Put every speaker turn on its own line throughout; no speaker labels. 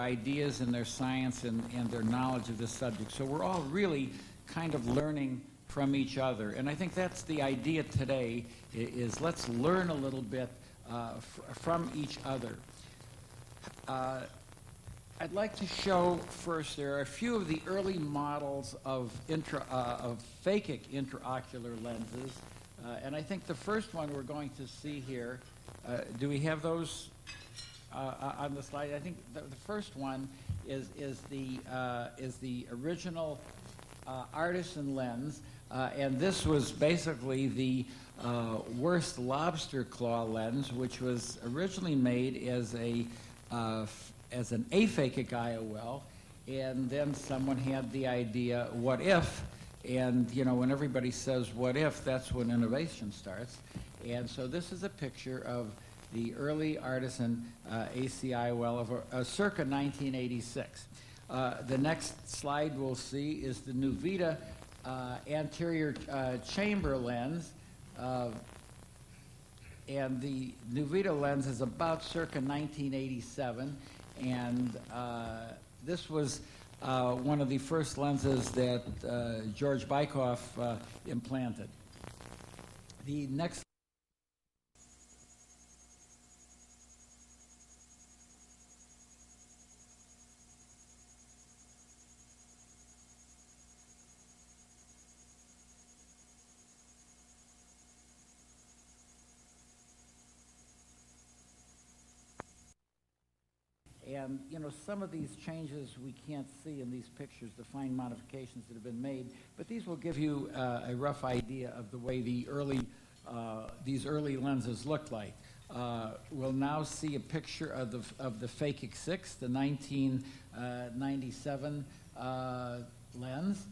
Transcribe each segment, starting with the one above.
ideas and their science and their knowledge of this subject. So we're all really kind of learning from each other. And I think that's the idea today, is let's learn a little bit from each other. I'd like to show first, there are a few of the early models of phakic intraocular lenses. And I think the first one we're going to see here, do we have those on the slide? I think the first one is the original artisan lens, and this was basically the worst lobster claw lens, which was originally made as an aphakic IOL, and then someone had the idea, what if? And you know, when everybody says what if, that's when innovation starts. And so this is a picture of the early artisan ACIOL of circa 1986. The next slide we'll see is the Nuvita anterior chamber lens. And the Nuvita lens is about circa 1987. And this was one of the first lenses that George Bykoff implanted. The next And, you know, some of these changes we can't see in these pictures, the fine modifications that have been made, but these will give you a rough idea of the way the these early lenses looked like. We'll now see a picture of the Phakic 6, the 1997 lens.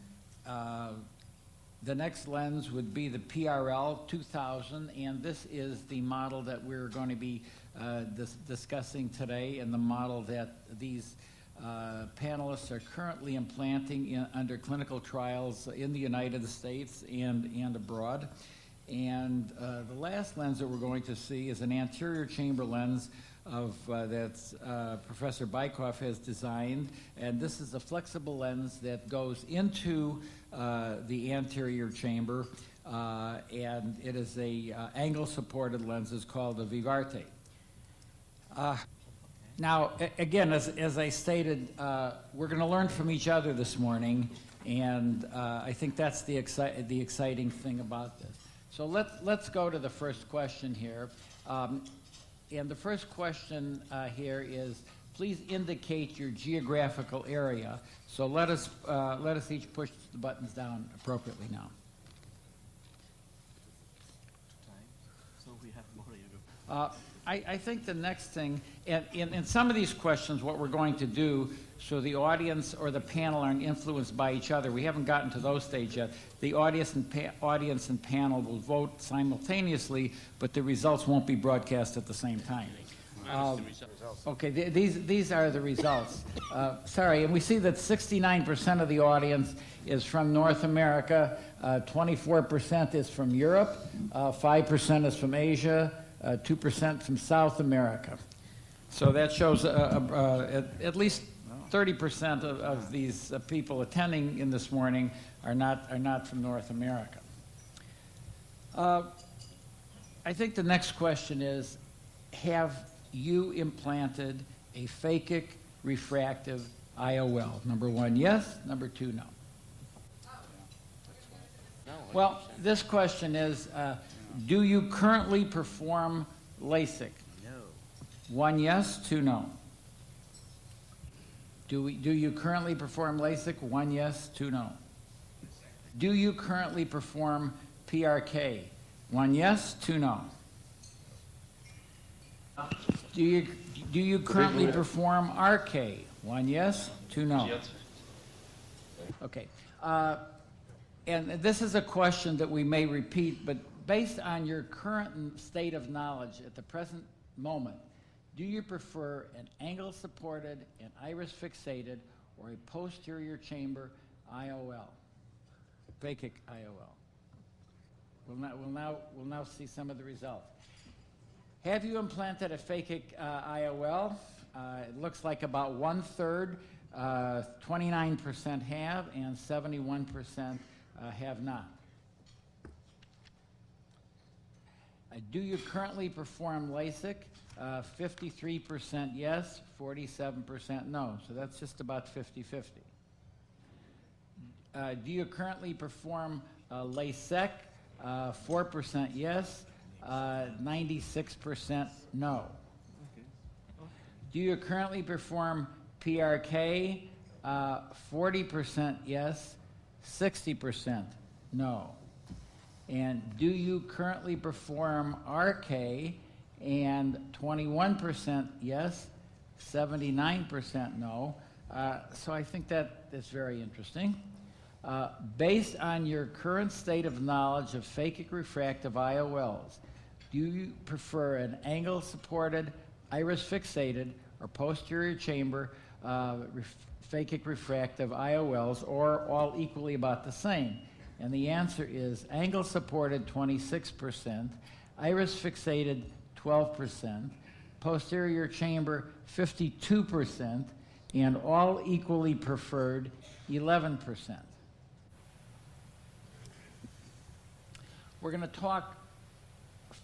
The next lens would be the PRL 2000, and this is the model that we're going to be discussing today, and the model that these panelists are currently implanting under clinical trials in the United States and abroad. And the last lens that we're going to see is an anterior chamber lens that Professor Bykoff has designed, and this is a flexible lens that goes into the anterior chamber, and it is a angle-supported lens. It's called a Vivarte. Now, again, as I stated, we're going to learn from each other this morning, and I think that's the exciting thing about this. So let's go to the first question here. And the first question here is, please indicate your geographical area. So let us each push the buttons down appropriately now.
So we have more.
I think the next thing, and in some of these questions, what we're going to do, so the audience or the panel aren't influenced by each other. We haven't gotten to those stages yet. The audience and panel will vote simultaneously, but the results won't be broadcast at the same time. Okay, these are the results. Sorry, and we see that 69% of the audience is from North America, 24% is from Europe, 5% is from Asia, 2% from South America. So that shows at least 30% of these people attending in this morning are not from North America. I think the next question is, have you implanted a phakic refractive IOL? Number one, yes. Number two, no. Well, this question is, do you currently perform LASIK?
No.
One yes, two no. Do you currently perform LASIK? One yes, two no. Do you currently perform PRK? One yes, two no. Do you currently perform RK? One yes, two no. Okay. And this is a question that we may repeat, but based on your current state of knowledge at the present moment, do you prefer an angle-supported, an iris-fixated, or a posterior chamber IOL, phakic IOL? We'll now see some of the results. Have you implanted a phakic IOL? It looks like about 1/3, 29% have, and 71% have not. Do you currently perform LASIK? 53% yes, 47% no. So that's just about 50-50. Do you currently perform LASIK? 4% yes, 96% no. Do you currently perform PRK? 40% yes, 60% no. And do you currently perform RK? And 21% yes, 79% no. So I think that is very interesting. Based on your current state of knowledge of phakic refractive IOLs, do you prefer an angle-supported, iris-fixated, or posterior chamber phakic refractive IOLs, or all equally about the same? And the answer is angle-supported 26%, iris-fixated 12%, posterior chamber 52%, and all equally preferred 11%. We're going to talk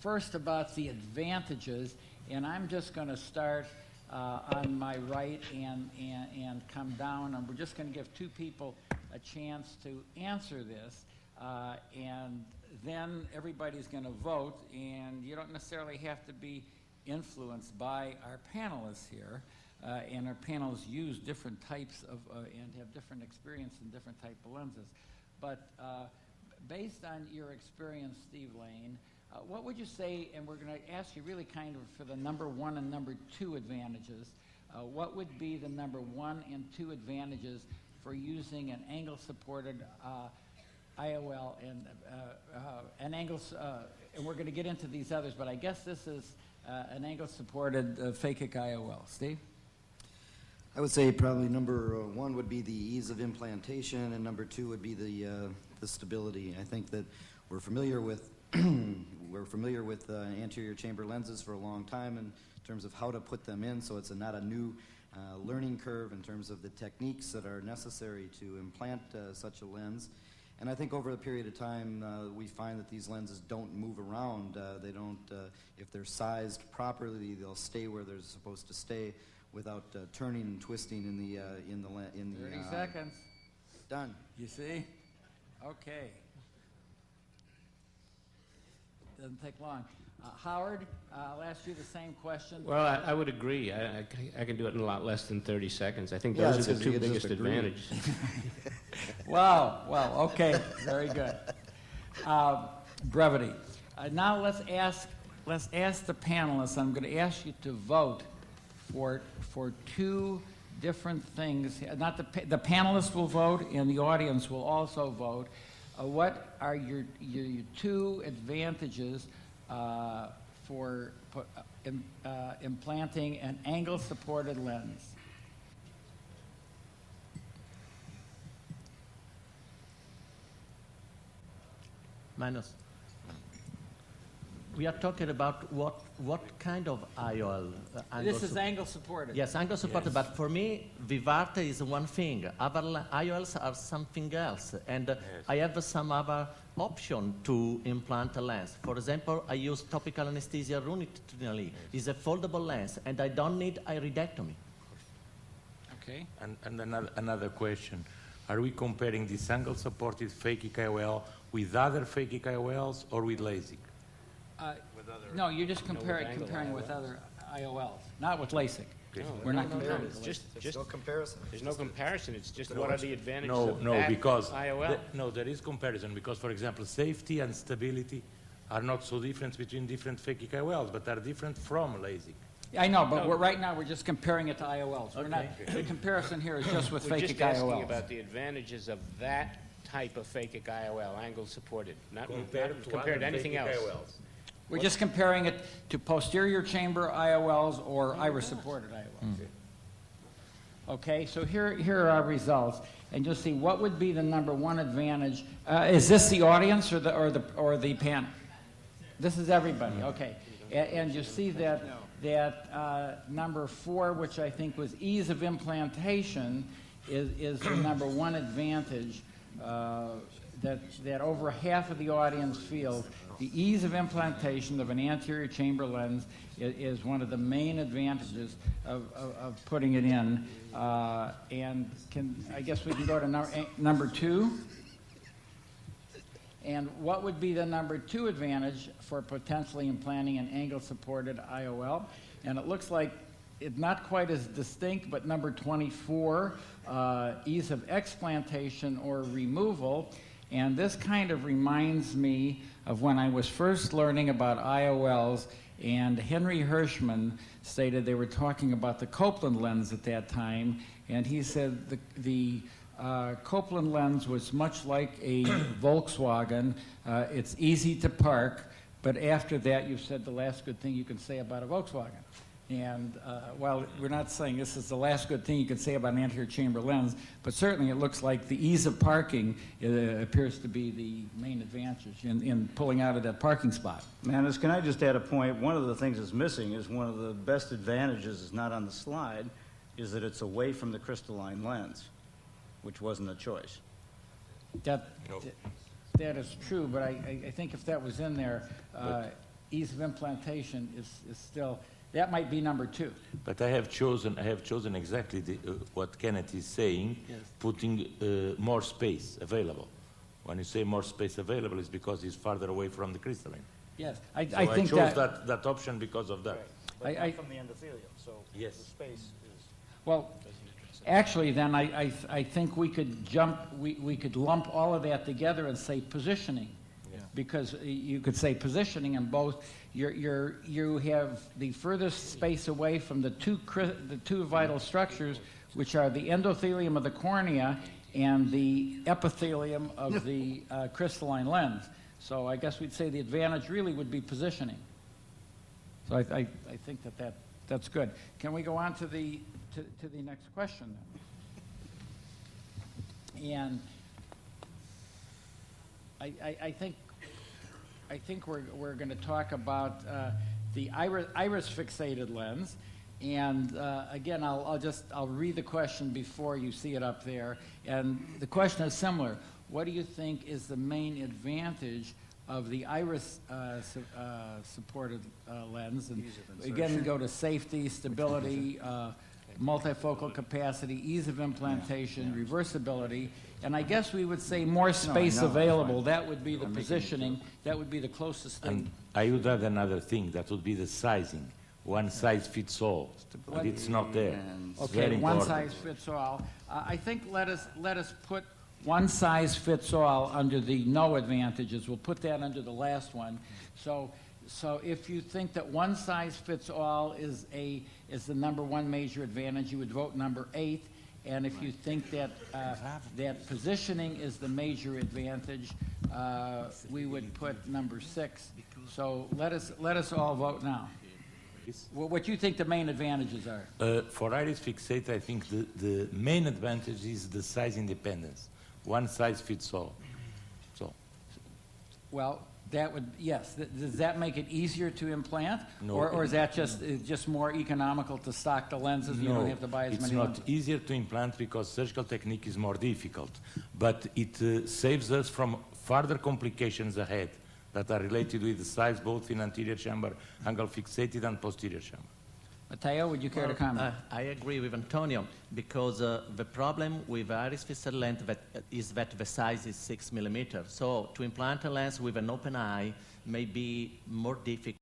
first about the advantages, and I'm just going to start on my right and come down, and we're just going to give two people a chance to answer this, and then everybody's going to vote, and you don't necessarily have to be influenced by our panelists here, and our panelists use different types of, and have different experience in different type of lenses. But based on your experience, Steve Lane, what would you say, and we're going to ask you really kind of for the number 1 and number 2 advantages, what would be the number 1 and 2 advantages for using an angle-supported IOL and and we're going to get into these others, but I guess this is an angle-supported phakic IOL. Steve?
I would say probably number 1 would be the ease of implantation, and number 2 would be the stability. I think that we're familiar with anterior chamber lenses for a long time in terms of how to put them in, so it's not a new learning curve in terms of the techniques that are necessary to implant such a lens. And I think over a period of time, we find that these lenses don't move around. They don't, if they're sized properly, they'll stay where they're supposed to stay without turning and twisting in the
30 seconds.
Done.
You see? Okay. Doesn't take long. Howard, I'll ask you the same question.
Well, I would agree. I can do it in a lot less than 30 seconds. I think
Yeah,
those are the
it's
two
just
biggest
agree.
advantages.
Wow. Well, okay. Very good. Brevity. Now let's ask the panelists. I'm going to ask you to vote for 2 different things. Not the panelists will vote, and the audience will also vote. What are your 2 advantages for implanting an angle-supported lens?
Minus. We are talking about what kind of IOL?
This is angle-supported.
Yes, angle supported, but for me, Vivarte is one thing. Other IOLs are something else, and I have some other option to implant a lens. For example, I use topical anesthesia routinely. It's a foldable lens, and I don't need iridectomy.
Okay.
And another question. Are we comparing this angle-supported phakic IOL with other phakic IOLs or with LASIK?
No, you're just comparing with other IOLs, not with LASIK. We're not comparing.
It's just
no comparison.
There's no comparison. It's just what are the advantages
No,
of
no,
that
because
IOL?
there is comparison because, for example, safety and stability are not so different between different phakic IOLs, but are different from LASIK.
I know, but right now we're just comparing it to IOLs. We're not. The comparison here is just with
We're
phakic
just asking
IOLs.
about the advantages of that type of phakic IOL, angle-supported, not
Compared to
compared to
other
anything
phakic
else.
IOLs.
We're just comparing it to posterior chamber IOLs or iris-supported IOLs. Okay, so here are our results, and you'll see what would be the number 1 advantage. Is this the audience or the panel? This is everybody. Okay, and you see that that number 4, which I think was ease of implantation, is the number 1 advantage that over half of the audience feels. The ease of implantation of an anterior chamber lens is one of the main advantages of putting it in. And I guess we can go to number 2. And what would be the number 2 advantage for potentially implanting an angle-supported IOL? And it looks like it's not quite as distinct, but number 24, ease of explantation or removal. And this kind of reminds me of when I was first learning about IOLs, and Henry Hirschman stated they were talking about the Copeland lens at that time, and he said the Copeland lens was much like a Volkswagen. It's easy to park, but after that you've said the last good thing you can say about a Volkswagen. And while we're not saying this is the last good thing you can say about an anterior chamber lens, but certainly it looks like the ease of parking appears to be the main advantage in pulling out of that parking spot.
Manis, can I just add a point? One of the things that's missing is one of the best advantages is not on the slide, is that it's away from the crystalline lens, which wasn't a choice.
That is true, but I think if that was in there, ease of implantation is still, that might be number 2.
But I have chosen exactly what Kenneth is saying,
Yes.
putting more space available. When you say more space available, it's because it's farther away from the crystalline.
Yes,
So
I think
chose that option because of that.
But
I-
not from the endothelium, so
Yes.
the space is...
well, actually, then I think we could lump all of that together and say positioning, because you could say positioning in both. You have the furthest space away from the two vital structures, which are the endothelium of the cornea and the epithelium of the crystalline lens. So I guess we'd say the advantage really would be positioning. So I think that's good. Can we go on to the next question then? And I think we're going to talk about the iris fixated lens. And again, I'll read the question before you see it up there. And the question is similar. What do you think is the main advantage of the iris supported lens? And again, we go to safety, stability, multifocal capacity, ease of implantation, reversibility, and I guess we would say more space available. That would be the positioning. That would be the closest thing.
And I would add another thing, that would be the sizing. One size fits all, but it's not there. It's very
Okay, one
important.
size fits all. I think let us put one size fits all under the no advantages. We'll put that under the last one. So if you think that one size fits all is the number 1 major advantage, you would vote number 8. And if you think that that positioning is the major advantage, we would put number 6. So let us all vote now. What you think the main advantages are?
For iris fixate, I think the main advantage is the size independence. One size fits all. So,
Well, that would, yes. Does that make it easier to implant?
No.
Or is that just more economical to stock the lenses and you don't have to buy as many
it's not
lenses?
easier to implant because surgical technique is more difficult, but it saves us from further complications ahead that are related with the size both in anterior chamber, angle fixated, and posterior chamber.
Matteo, would you care to comment?
I agree with Antonio, because the problem with iris fixed lens is that the size is 6 millimeters. So to implant a lens with an open eye may be more difficult.